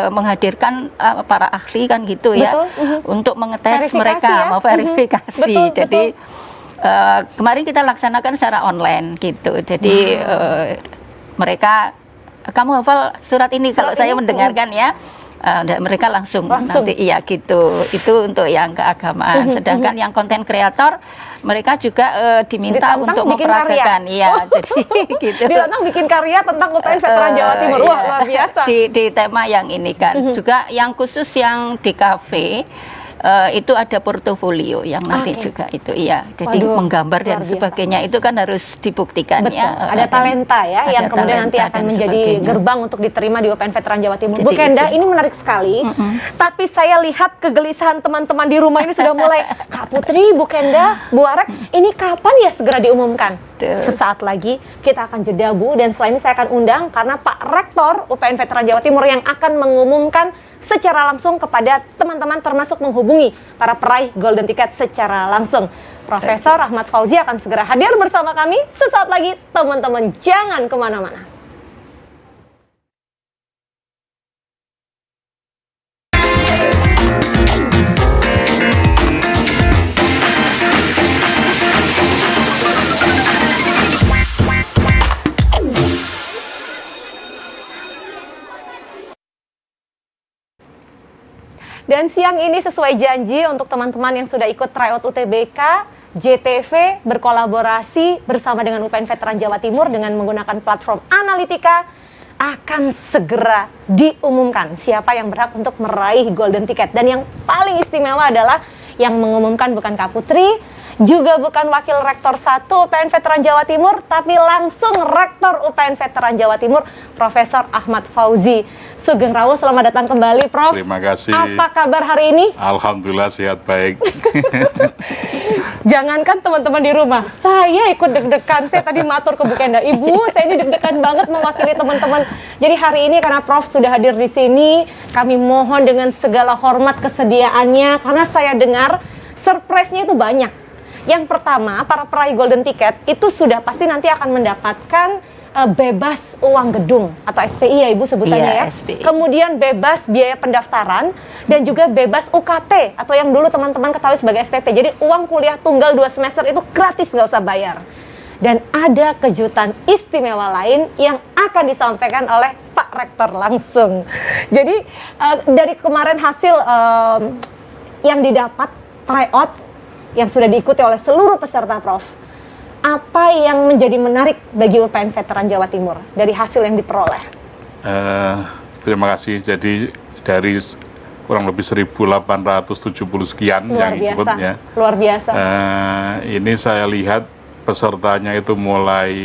menghadirkan para ahli kan gitu ya, untuk mengetes Verifikasi mereka, ya? mau verifikasi. Betul, Jadi kemarin kita laksanakan secara online gitu. Jadi mereka, kamu hafal surat ini, kalau saya mendengarkan ya. Dan mereka langsung nanti iya gitu. Itu untuk yang keagamaan. Sedangkan yang konten kreator mereka juga diminta untuk memperagakan, iya. Jadi gitu. Ditantang bikin karya tentang UPN Veteran Jawa Timur. Wah, Iya. luar biasa. Di tema yang ini kan. Juga yang khusus yang di kafe itu ada portofolio yang nanti juga itu, iya. Jadi menggambar dan sebagainya itu kan harus dibuktikan. Betul. Ya. Ada talenta ya yang kemudian nanti akan menjadi gerbang untuk diterima di UPN Veteran Jawa Timur. Bu Kenda, ini menarik sekali. Tapi saya lihat kegelisahan teman-teman di rumah ini sudah mulai, Kak Putri, Bu Kenda, Bu Arek, ini kapan ya segera diumumkan? Sesaat lagi kita akan jeda, Bu, dan setelah ini saya akan undang karena Pak Rektor UPN Veteran Jawa Timur yang akan mengumumkan secara langsung kepada teman-teman, termasuk menghubungi para peraih Golden Ticket secara langsung. Profesor Ahmad Fauzi akan segera hadir bersama kami sesaat lagi. Teman-teman jangan kemana-mana. Dan siang ini sesuai janji untuk teman-teman yang sudah ikut tryout UTBK, JTV berkolaborasi bersama dengan UPN Veteran Jawa Timur dengan menggunakan platform Analitika akan segera diumumkan siapa yang berhak untuk meraih Golden Ticket. Dan yang paling istimewa adalah yang mengumumkan bukan Kak Putri, juga bukan Wakil Rektor 1 UPN Veteran Jawa Timur, tapi langsung Rektor UPN Veteran Jawa Timur, Profesor Ahmad Fauzi. Sugeng Rawuh, selamat datang kembali, Prof. Terima kasih. Apa kabar hari ini? Alhamdulillah sehat baik. Jangankan teman-teman di rumah, saya ikut deg-degan. Saya tadi matur ke Bu Kenda, Ibu, saya ini deg-degan banget mewakili teman-teman. Jadi hari ini karena Prof sudah hadir di sini, kami mohon dengan segala hormat kesediaannya, karena saya dengar surprise-nya itu banyak. Yang pertama, para peraih Golden Ticket itu sudah pasti nanti akan mendapatkan bebas uang gedung atau SPI ya Ibu sebutannya ya. SPI. Kemudian bebas biaya pendaftaran dan juga bebas UKT atau yang dulu teman-teman ketahui sebagai SPP. Jadi uang kuliah tunggal 2 semester itu gratis, nggak usah bayar. Dan ada kejutan istimewa lain yang akan disampaikan oleh Pak Rektor langsung. Jadi dari kemarin hasil yang didapat tryout yang sudah diikuti oleh seluruh peserta, Prof, apa yang menjadi menarik bagi UPN Veteran Jawa Timur dari hasil yang diperoleh? Terima kasih. Jadi dari kurang lebih 1.870 sekian Luar yang biasa. ikut ya. Luar biasa. Ini saya lihat pesertanya itu mulai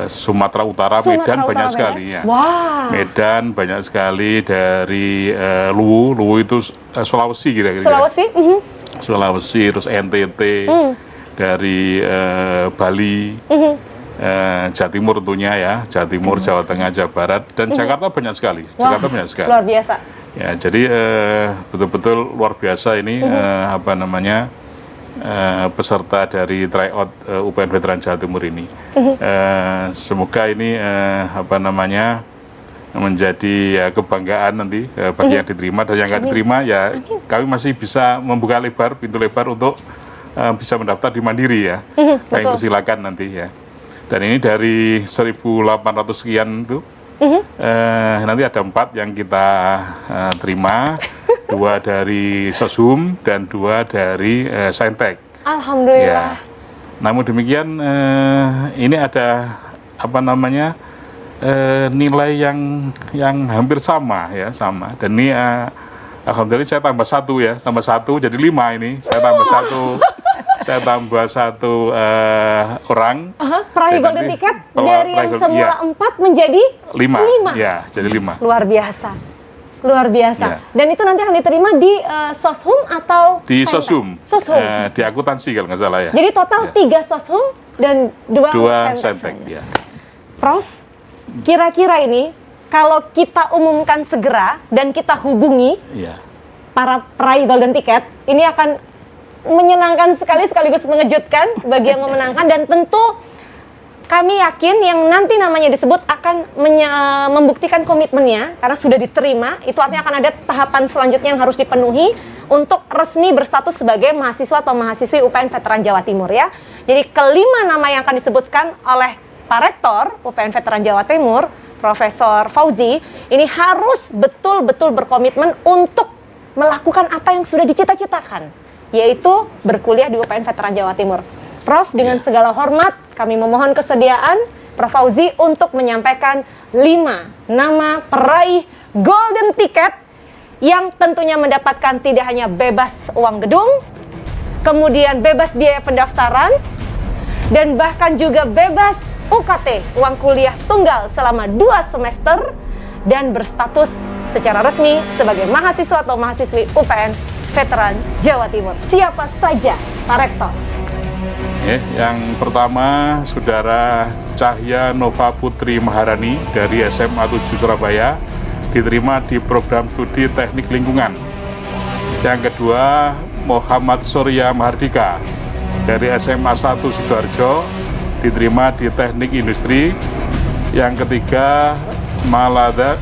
Sumatera Utara, Medan banyak sekali ya. Wah. Medan banyak sekali, dari Luwu itu Sulawesi kira-kira. Sulawesi? Sulawesi, terus NTT, dari Bali, Jawa Timur tentunya ya, Jawa Timur, Jawa Tengah, Jawa Barat, dan Jakarta banyak sekali. Wah, Jakarta banyak sekali. luar biasa. Ya, jadi betul-betul luar biasa ini apa namanya peserta dari tryout UPN Veteran Jawa Timur ini. Semoga ini apa namanya menjadi ya, kebanggaan nanti bagi yang diterima, dan yang nggak diterima ya kami masih bisa membuka pintu lebar untuk bisa mendaftar di Mandiri ya. Kami persilakan nanti ya. Dan ini dari 1.800 sekian itu nanti ada 4 yang kita terima, 2 dari Soshum dan 2 dari Saintek. Alhamdulillah. Ya. Namun demikian ini ada apa namanya nilai yang hampir sama ya, sama. Dan ini alhamdulillah saya tambah 1 ya, tambah 1 jadi 5 ini. Saya tambah 1. Saya tambah 1 orang. Peraih Golden Ticket dari yang semula 4 menjadi 5. Ya, jadi 5. Luar biasa. Luar biasa. Ya. Dan itu nanti akan diterima di Soshum atau Di Saintek? Soshum. Soshum. Di akuntansi kalau nggak salah ya. Jadi total 3 Soshum dan 2 Saintek. Ya. Prof, kira-kira ini kalau kita umumkan segera dan kita hubungi Ya. para peraih Golden Ticket, ini akan menyenangkan sekali sekaligus mengejutkan bagi yang memenangkan, dan tentu kami yakin yang nanti namanya disebut akan membuktikan komitmennya karena sudah diterima. Itu artinya akan ada tahapan selanjutnya yang harus dipenuhi untuk resmi berstatus sebagai mahasiswa atau mahasiswi UPN Veteran Jawa Timur ya. Jadi kelima nama yang akan disebutkan oleh Pak Rektor UPN Veteran Jawa Timur, Profesor Fauzi, ini harus betul-betul berkomitmen untuk melakukan apa yang sudah dicita-citakan, yaitu berkuliah di UPN Veteran Jawa Timur. Prof, dengan segala hormat, kami memohon kesediaan Prof Fauzi untuk menyampaikan 5 nama peraih golden ticket yang tentunya mendapatkan tidak hanya bebas uang gedung, kemudian bebas biaya pendaftaran, dan bahkan juga bebas UKT, uang kuliah tunggal selama 2 semester, dan berstatus secara resmi sebagai mahasiswa atau mahasiswi UPN Veteran Jawa Timur. Siapa saja, Pak Rektor? Yang pertama, Saudara Cahya Nova Putri Maharani dari SMA 7 Surabaya, diterima di program studi Teknik Lingkungan. Yang kedua, Muhammad Surya Mahardika dari SMA 1 Sidoarjo, diterima di Teknik Industri. Yang ketiga,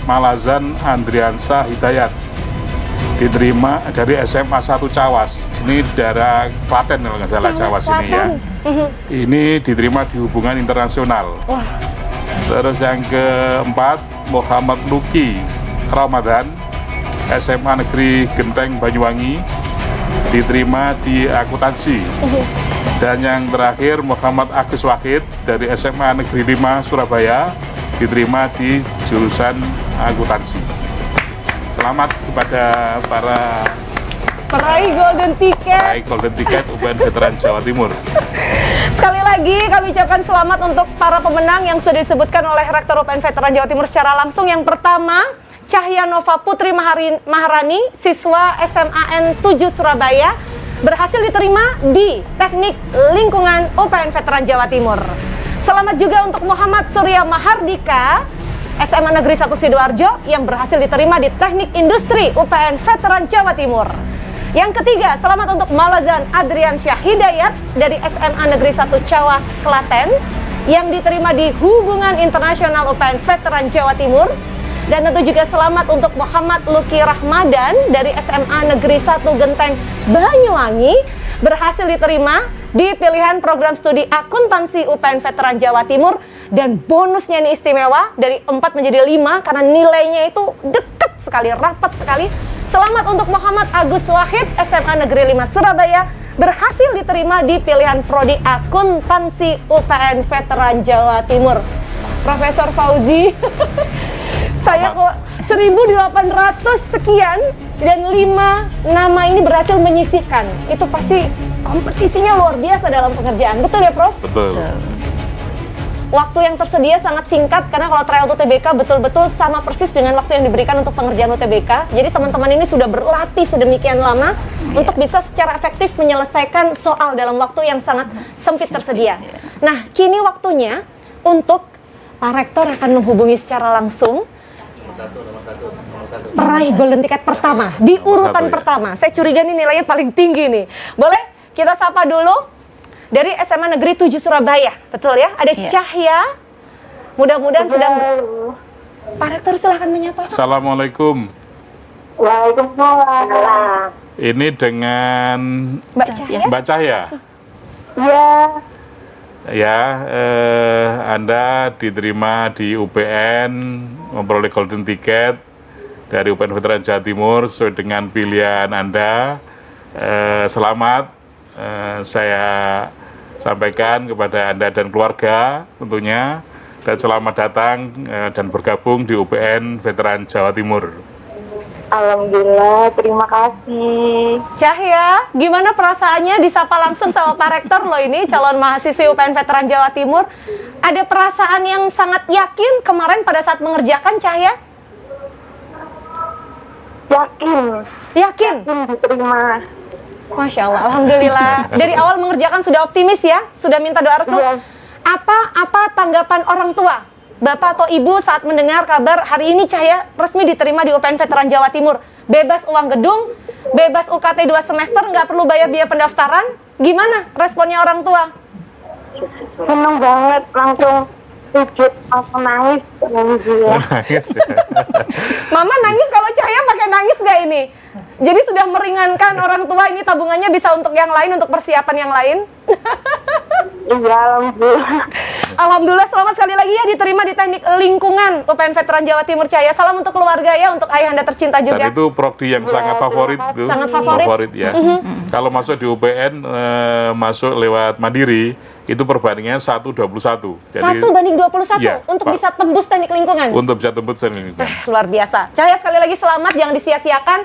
Malazan Andriansa Hidayat, diterima dari SMA 1 Cawas. Ini daerah Klaten kalau nggak salah, Cawas ini ya. Ini diterima di Hubungan Internasional. Wah. Terus yang keempat, Muhammad Luki Ramadan, SMA Negeri Genteng Banyuwangi, diterima di akuntansi. Dan yang terakhir, Muhammad Agus Wahid dari SMA Negeri 5 Surabaya, diterima di jurusan akuntansi. Selamat kepada para peraih golden ticket UPN Veteran Jawa Timur. Sekali lagi kami ucapkan selamat untuk para pemenang yang sudah disebutkan oleh Rektor UPN Veteran Jawa Timur secara langsung. Yang pertama, Cahya Nova Putri Maharani, siswa SMAN 7 Surabaya, berhasil diterima di Teknik Lingkungan UPN Veteran Jawa Timur. Selamat juga untuk Muhammad Surya Mahardika, SMA Negeri 1 Sidoarjo, yang berhasil diterima di Teknik Industri UPN Veteran Jawa Timur. Yang ketiga, selamat untuk Malazan Adriansyah Hidayat dari SMA Negeri 1 Cawas, Klaten, yang diterima di Hubungan Internasional UPN Veteran Jawa Timur. Dan tentu juga selamat untuk Muhammad Luki Rahmadan dari SMA Negeri 1 Genteng Banyuwangi, berhasil diterima di pilihan program studi akuntansi UPN Veteran Jawa Timur. Dan bonusnya ini istimewa, dari 4 menjadi 5 karena nilainya itu dekat sekali, rapat sekali. Selamat untuk Muhammad Agus Wahid, SMA Negeri 5 Surabaya, berhasil diterima di pilihan prodi akuntansi UPN Veteran Jawa Timur. Profesor Fauzi, saya kok 1.800 sekian dan 5 nama ini berhasil menyisihkan. Itu pasti kompetisinya luar biasa dalam pekerjaan. Betul ya, Prof? Betul. Waktu yang tersedia sangat singkat karena kalau tryout UTBK betul-betul sama persis dengan waktu yang diberikan untuk pengerjaan UTBK. Jadi teman-teman ini sudah berlatih sedemikian lama untuk bisa secara efektif menyelesaikan soal dalam waktu yang sangat sempit tersedia. Nah, kini waktunya untuk Pak Rektor akan menghubungi secara langsung peraih golden ticket pertama di urutan pertama. Saya curiga nih nilainya paling tinggi nih. Boleh kita sapa dulu dari SMA Negeri 7 Surabaya, betul ya? Ada Cahya, mudah-mudahan sedang... Pak Rektor silahkan menyapa. Assalamualaikum. Waalaikumsalam. Ini dengan Mbak Cahya. Iya. Ya, Anda diterima di UPN, memperoleh golden ticket dari UPN Veteran Jawa Timur sesuai dengan pilihan Anda. Selamat. Saya sampaikan kepada Anda dan keluarga tentunya, dan selamat datang dan bergabung di UPN Veteran Jawa Timur. Alhamdulillah, terima kasih. Cahya, gimana perasaannya disapa langsung sama Pak Rektor loh, ini calon mahasiswi UPN Veteran Jawa Timur? Ada perasaan yang sangat yakin kemarin pada saat mengerjakan, Cahya? Yakin diterima. Masya Allah, Alhamdulillah. Dari awal mengerjakan sudah optimis ya? Sudah minta doa restu? Iya. Apa tanggapan orang tua, Bapak atau Ibu saat mendengar kabar hari ini Cahya resmi diterima di UPN Veteran Jawa Timur? Bebas uang gedung, bebas UKT 2 semester, nggak perlu bayar biaya pendaftaran. Gimana responnya orang tua? Seneng banget, langsung sujud, langsung nangis. Alhamdulillah. Nangis ya. Mama nangis kalau Cahaya pakai nangis nggak ini? Jadi sudah meringankan orang tua, ini tabungannya bisa untuk yang lain, untuk persiapan yang lain. Iya, alhamdulillah. Alhamdulillah, selamat sekali lagi ya diterima di Teknik Lingkungan UPN Veteran Jawa Timur Cahaya. Salam untuk keluarga ya, untuk ayahanda tercinta Dan juga. itu prodi yang sangat favorit tuh. Sangat favorit. Ya. Kalau masuk di UPN, masuk lewat Mandiri, itu perbandingannya 1:21. 1:21 Iya, untuk Pak. bisa tembus Teknik Lingkungan. Untuk bisa tembus ini. Luar biasa. Cahaya, sekali lagi selamat, jangan disia-siakan.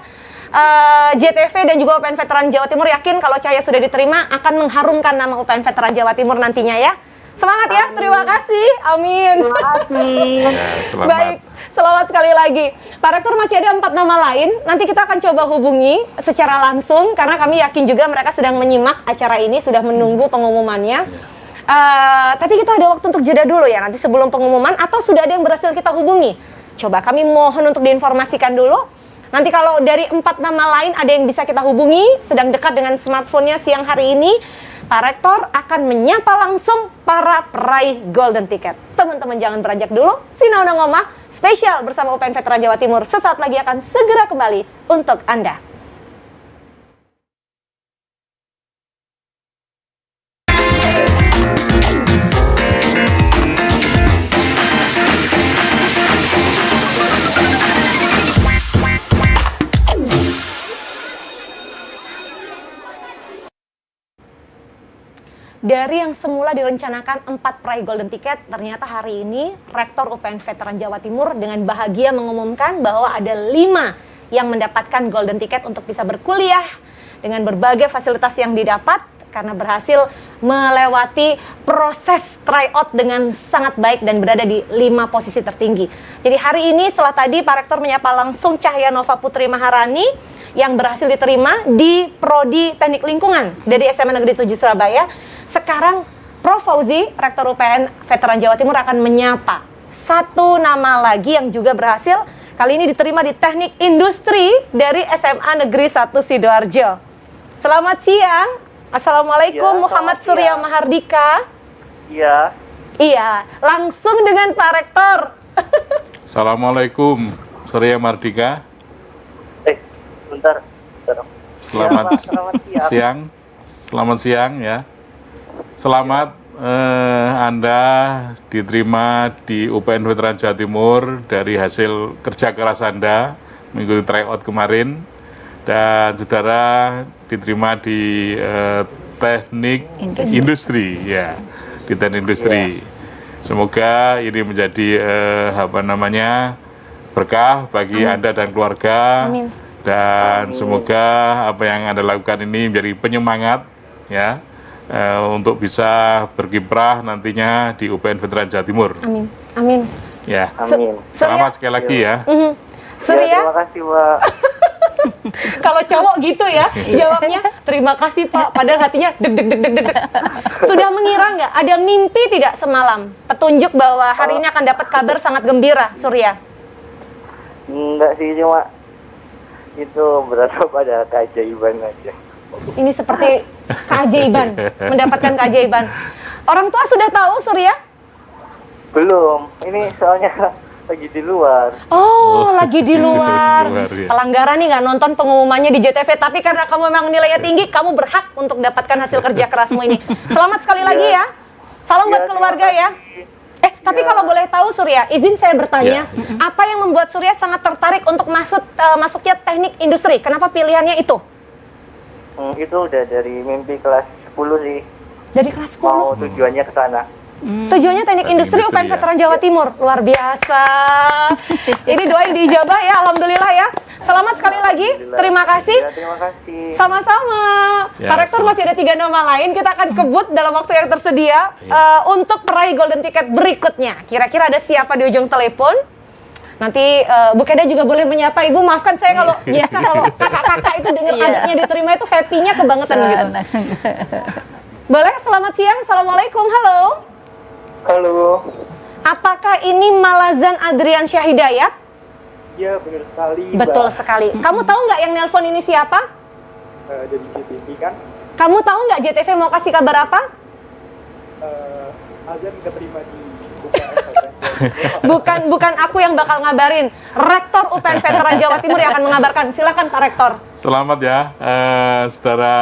JTV dan juga UPN Veteran Jawa Timur yakin kalau Cahaya sudah diterima akan mengharumkan nama UPN Veteran Jawa Timur nantinya ya. Semangat ya, terima kasih. Amin. Terima kasih. Ya, selamat. Baik, selamat sekali lagi. Pak Rektor, masih ada 4 nama lain. Nanti kita akan coba hubungi secara langsung karena kami yakin juga mereka sedang menyimak acara ini, sudah menunggu pengumumannya. Tapi kita ada waktu untuk jeda dulu ya, nanti sebelum pengumuman, atau sudah ada yang berhasil kita hubungi. Coba kami mohon untuk diinformasikan dulu. Nanti kalau dari 4 nama lain ada yang bisa kita hubungi, sedang dekat dengan smartphone-nya siang hari ini, Pak Rektor akan menyapa langsung para peraih Golden Ticket. Teman-teman jangan beranjak dulu, Sinau Nangomah spesial bersama UPN Veteran Jawa Timur sesaat lagi akan segera kembali untuk Anda. Dari yang semula direncanakan 4 peraih Golden Ticket, ternyata hari ini Rektor UPN Veteran Jawa Timur dengan bahagia mengumumkan bahwa ada 5 yang mendapatkan Golden Ticket untuk bisa berkuliah dengan berbagai fasilitas yang didapat karena berhasil melewati proses tryout dengan sangat baik dan berada di 5 posisi tertinggi. Jadi hari ini setelah tadi Pak Rektor menyapa langsung Cahaya Nova Putri Maharani yang berhasil diterima di Prodi Teknik Lingkungan dari SMA Negeri 7 Surabaya. Sekarang Prof. Fauzi, Rektor UPN Veteran Jawa Timur akan menyapa 1 nama lagi yang juga berhasil kali ini diterima di Teknik Industri dari SMA Negeri 1 Sidoarjo. Selamat siang. Assalamualaikum, Ya, Muhammad selamat Surya siang. Mahardika. Iya, Iya, langsung dengan Pak Rektor. Assalamualaikum, Surya Mardika. bentar. Selamat Ya, Pak, selamat siang. siang. Selamat siang ya. Selamat Anda diterima di UPN Veteran Jawa Timur dari hasil kerja keras Anda mengikuti tryout kemarin, dan saudara diterima di Teknik Industri ya, di Teknik Industri. Semoga ini menjadi berkah bagi Anda dan keluarga. Amin. Dan semoga apa yang Anda lakukan ini menjadi penyemangat ya, untuk bisa berkiprah nantinya di UPN Veteran Jawa Timur. Amin. Amin. Ya. Amin. Selamat sekali lagi ya. Surya, Ya, terima kasih, Pak. kalau cowok gitu ya, jawabnya terima kasih Pak, padahal hatinya deg deg deg deg deg. Sudah mengira nggak, ada mimpi tidak semalam? Petunjuk bahwa hari ini akan dapat kabar sangat gembira, Surya. Enggak sih, cuma itu berasa pada keajaiban aja. Ini seperti keajaiban, mendapatkan keajaiban. Orang tua sudah tahu, Surya? Belum, ini soalnya lagi di luar. Oh, lagi di luar. Luar, ya. Pelanggaran nih, nggak nonton pengumumannya di JTV, tapi karena kamu memang nilainya tinggi, kamu berhak untuk dapatkan hasil kerja kerasmu ini. Selamat sekali lagi ya. Salam buat Ya, keluarga terima ya. kasih. Tapi Ya. kalau boleh tahu Surya, izin saya bertanya, apa yang membuat Surya sangat tertarik untuk masuknya teknik industri? Kenapa pilihannya itu? Itu udah dari mimpi kelas 10 sih. Dari kelas 10. Mau tujuannya ke sana. Tujuannya teknik Teknik industri industri, UPN ya. Veteran Jawa Timur. Luar biasa. Ini doa yang diijabah ya, alhamdulillah ya. Selamat sekali lagi. Alhamdulillah. Terima kasih. Ya, terima kasih. Sama-sama. Ya, Pak Rektor masih ada 3 nama lain. Kita akan kebut dalam waktu yang tersedia untuk peraih Golden Ticket berikutnya. Kira-kira ada siapa di ujung telepon? Nanti Bu Keda juga boleh menyapa Ibu. Maafkan saya kalau biasa kalau kakak-kakak itu dengar adiknya diterima itu happy-nya kebangetan gitu. Boleh? Selamat siang. Assalamualaikum. Halo. Halo. Apakah ini Malazan Adrian Syahidayat? Ya, benar sekali. Betul sekali. Kamu tahu nggak yang nelpon ini siapa? Dari JTV kan? Kamu tahu nggak JTV mau kasih kabar apa? azan keterima di UPN Veteran Jawa Timur. Bukan aku yang bakal ngabarin. Rektor UPN Veteran Jawa Timur yang akan mengabarkan. Silakan Pak Rektor. Selamat ya, saudara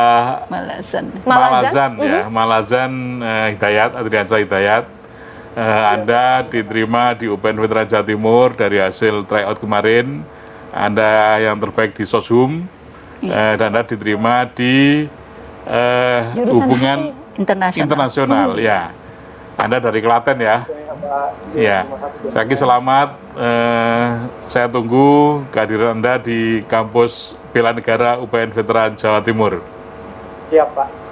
Malazan. Malazan ya, Malazan Hidayat, Adriansyah Hidayat. Anda diterima di UPN Veteran Jawa Timur dari hasil tryout kemarin. Anda yang terbaik di Soshum, dan Anda diterima di hubungan internasional. Ya. Anda dari Klaten ya. Ya, saya selamat. Saya tunggu kehadiran Anda di kampus Bela Negara UPN Veteran Jawa Timur. Siap, Pak.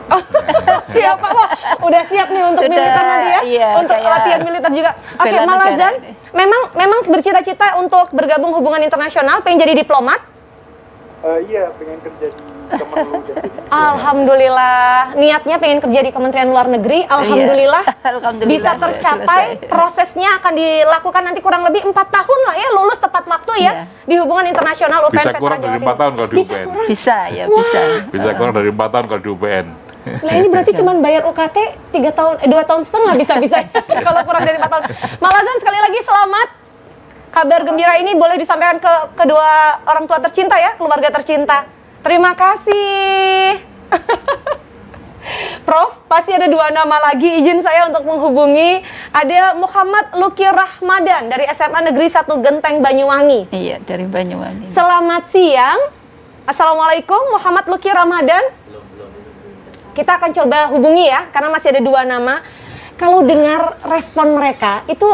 Siap Pak, wah, udah siap nih untuk Sudah, militer nanti ya, iya, untuk kayak latihan militer juga. Oke, bela Malazan, negara memang bercita-cita untuk bergabung hubungan internasional, pengen jadi diplomat? Iya, pengen kerja di Kemenlu dan Alhamdulillah, niatnya pengen kerja di Kementerian Luar Negeri. Alhamdulillah, Alhamdulillah, bisa ya, tercapai. selesai. Prosesnya akan dilakukan nanti kurang lebih 4 tahun lah ya, lulus tepat waktu ya, Iya. di hubungan internasional UPN Bisa Veteran kurang Jawa dari 4 Timur. tahun kalau di Bisa UPN. kurang. Bisa ya, bisa. Bisa kurang dari 4 tahun kalau di UPN. Nah ini berarti cuma bayar UKT 2 tahun setengah bisa-bisa kalau kurang dari 4 tahun. Malazan, sekali lagi selamat. Kabar gembira ini boleh disampaikan ke kedua orang tua tercinta ya, keluarga tercinta. Terima kasih. Prof, pasti ada 2 nama lagi, izin saya untuk menghubungi. Ada Muhammad Luki Rahmadan dari SMA Negeri 1 Genteng Banyuwangi. Iya, dari Banyuwangi. Selamat siang. Assalamualaikum Muhammad Luki Ramadan. Kita akan coba hubungi ya, karena masih ada 2 nama. Kalau dengar respon mereka, itu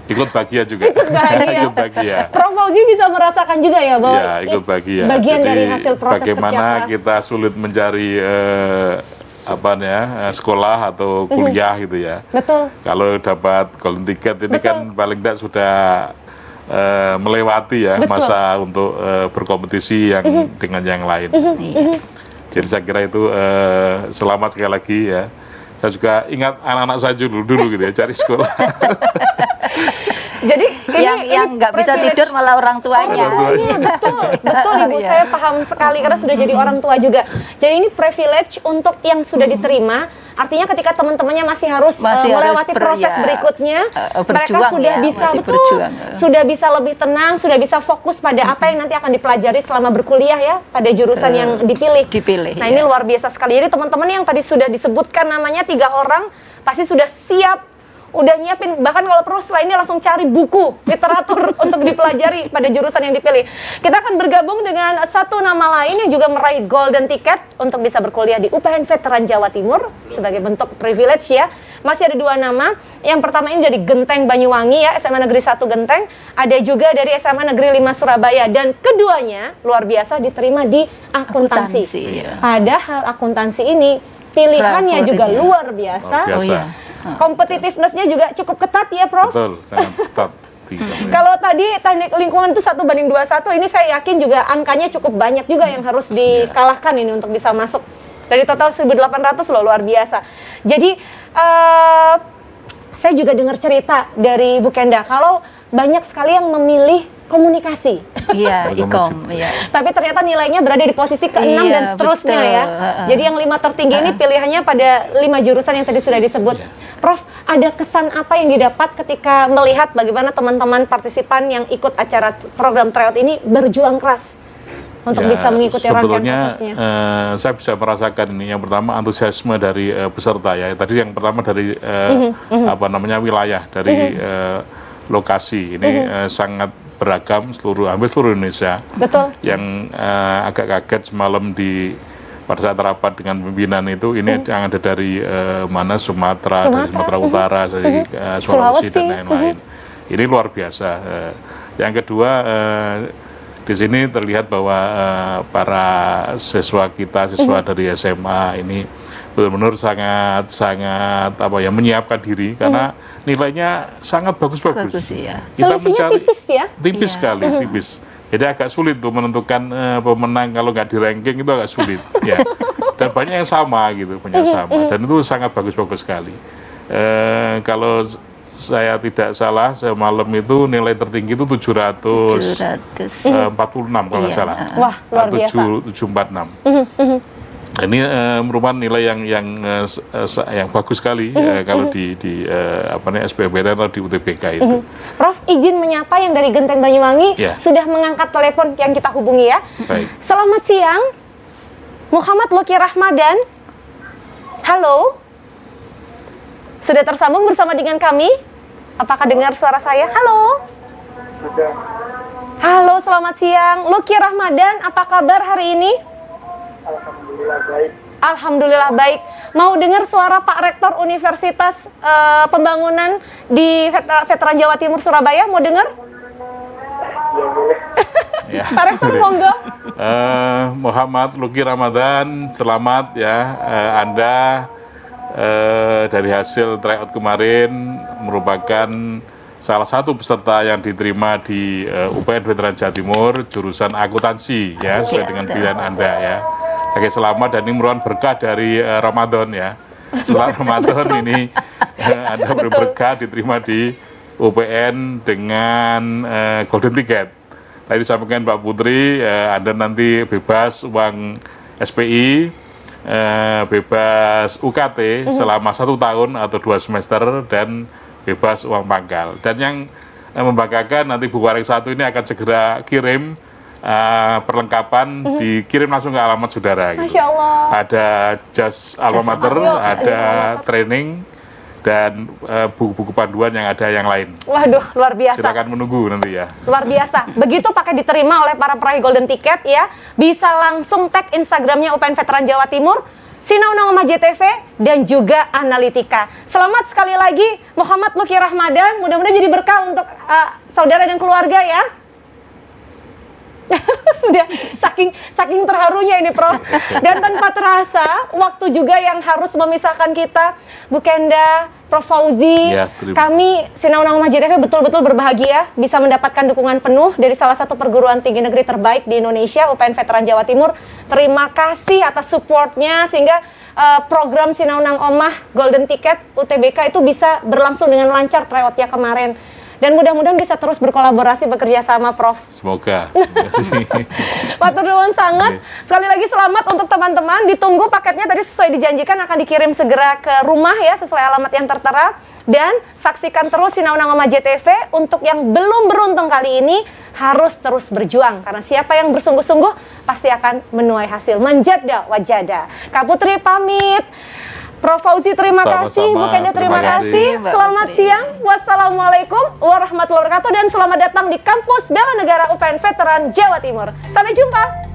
Ikut bahagia juga. ikut bahagia. Ikut bahagia. Prof Fauzi bisa merasakan juga ya bahwa Ya, ikut bahagia. bagian Jadi, dari hasil proses kerja bagaimana keras. kita sulit mencari sekolah atau kuliah gitu ya. Betul. Kalau dapat golden ticket ini Betul. kan paling tidak sudah melewati ya Betul. masa untuk berkompetisi yang dengan yang lain. Iya. Jadi saya kira itu selamat sekali lagi ya. Saya juga ingat anak-anak saya dulu gitu ya, cari sekolah. Jadi Yang nggak bisa privilege. tidur malah orang tuanya. Orang tuanya. Betul Ibu, Iya. saya paham sekali karena sudah jadi orang tua juga. Jadi ini privilege untuk yang sudah diterima. Artinya ketika teman-temannya masih harus melewati proses berikutnya, mereka berjuang sudah ya, bisa masih betul, berjuang. sudah bisa lebih tenang, sudah bisa fokus pada apa yang nanti akan dipelajari selama berkuliah ya, pada jurusan yang dipilih. ya. Nah ini luar biasa sekali. Jadi teman-teman yang tadi sudah disebutkan namanya 3 orang pasti sudah siap, udah nyiapin, bahkan kalau perlu setelah ini langsung cari buku literatur untuk dipelajari pada jurusan yang dipilih. Kita akan bergabung dengan 1 nama lain yang juga meraih golden ticket untuk bisa berkuliah di UPN Veteran Jawa Timur sebagai bentuk privilege ya. Masih ada 2 nama. Yang pertama ini dari Genteng Banyuwangi ya, SMA Negeri 1 Genteng. Ada juga dari SMA Negeri 5 Surabaya, dan keduanya luar biasa diterima di akuntansi. ya. Padahal akuntansi ini pilihannya Favorit juga ya. luar biasa. Luar biasa. Oh iya. Kompetitivenessnya juga cukup ketat ya, Prof. Betul, sangat ketat. Tinggi. Kalau tadi teknik lingkungan itu 1:21, ini saya yakin juga angkanya cukup banyak juga yang harus dikalahkan ini untuk bisa masuk. Dari total 1.800 loh, luar biasa. Jadi saya juga dengar cerita dari Bu Kenda, kalau banyak sekali yang memilih komunikasi. Iya, ikom, iya. Tapi ternyata nilainya berada di posisi ke-6 Iya, dan seterusnya betul. ya. Jadi yang 5 tertinggi ini pilihannya pada 5 jurusan yang tadi sudah disebut. Prof, ada kesan apa yang didapat ketika melihat bagaimana teman-teman partisipan yang ikut acara program tryout ini berjuang keras untuk Ya, bisa mengikuti rangkaian sebetulnya prosesnya? saya bisa merasakan ini. Yang pertama antusiasme dari peserta ya. Tadi yang pertama dari wilayah, dari lokasi ini sangat beragam, hampir seluruh Indonesia. Betul. Yang agak kaget semalam pada saat rapat dengan pimpinan itu, ini yang ada dari Sumatera, dari Sumatera Utara, dari Sulawesi dan lain-lain. Ini luar biasa. Yang kedua, di sini terlihat bahwa para siswa kita, siswa dari SMA ini benar-benar sangat menyiapkan diri karena nilainya sangat bagus-bagus. Bagus, ya. Selisihnya tipis ya? Tipis sekali, tipis. Jadi agak sulit tuh menentukan pemenang kalau nggak di ranking, itu agak sulit ya. Dan banyak yang sama gitu, Dan itu sangat bagus-bagus sekali. Kalau saya tidak salah, malam itu nilai tertinggi itu 746 kalau nggak salah. Wah, luar biasa. 746. Ini merupakan nilai yang bagus sekali kalau di SBMPTN atau di UTBK itu. Prof, izin menyapa yang dari Genteng Banyuwangi sudah mengangkat telepon yang kita hubungi ya. Baik. Selamat siang, Muhammad Luki Rahmadan. Halo, sudah tersambung bersama dengan kami. Apakah dengar suara saya? Halo. Sudah. Halo, selamat siang. Luki Rahmadan, apa kabar hari ini? Alhamdulillah baik. Alhamdulillah baik. Mau dengar suara Pak Rektor Universitas Pembangunan di Veteran Jawa Timur Surabaya? Mau dengar? Ya boleh. Ya. Pak Rektor monggo. Muhammad Luki Ramadan, selamat ya. Anda dari hasil tryout kemarin merupakan salah satu peserta yang diterima di UPN Veteran Jawa Timur jurusan akuntansi ya, sesuai dengan pilihan Anda ya. Saya selamat, dan ini merupakan berkah dari Ramadan ya. Setelah Ramadan ini Anda berberkah diterima di UPN dengan golden ticket. Tadi disampaikan Pak Putri, Anda nanti bebas uang SPI, bebas UKT selama 1 tahun atau 2 semester, dan bebas uang pangkal. Dan yang membanggakan, nanti Bu Waring 1 ini akan segera kirim perlengkapan, dikirim langsung ke alamat saudara. Gitu. Masya Allah. Ada jas alma mater, ada training, dan buku-buku panduan yang ada yang lain. Waduh, luar biasa. Silakan menunggu nanti ya. Luar biasa. Begitu pakai diterima oleh para peraih golden ticket ya, bisa langsung tag Instagramnya UPN Veteran Jawa Timur, Sinau Nama JTV, dan juga Analitika. Selamat sekali lagi Muhammad Luki Rahmadan. Mudah-mudahan jadi berkah untuk saudara dan keluarga ya. Sudah saking terharunya ini Prof. Dan tanpa terasa waktu juga yang harus memisahkan kita, Bu Kenda, Prof Fauzi, ya, kami Sinau Nama JTV betul-betul berbahagia bisa mendapatkan dukungan penuh dari salah satu perguruan tinggi negeri terbaik di Indonesia, UPN Veteran Jawa Timur. Terima kasih atas supportnya sehingga program Sinau Nang Omah Golden Ticket UTBK itu bisa berlangsung dengan lancar tryoutnya kemarin. Dan mudah-mudahan bisa terus berkolaborasi, bekerja sama, Prof. Semoga. Terima kasih. Matur nuwun sangat. Sekali lagi selamat untuk teman-teman. Ditunggu paketnya tadi sesuai dijanjikan akan dikirim segera ke rumah ya, sesuai alamat yang tertera. Dan saksikan terus Sinau Nama JTV. Untuk yang belum beruntung kali ini harus terus berjuang. Karena siapa yang bersungguh-sungguh pasti akan menuai hasil. Menjada wajada. Kak Putri pamit. Prof Fauzi terima kasih, Bu Kenda terima kasih. Selamat siang. Wassalamualaikum warahmatullahi wabarakatuh, dan selamat datang di kampus Bela Negara UPN Veteran Jawa Timur. Sampai jumpa.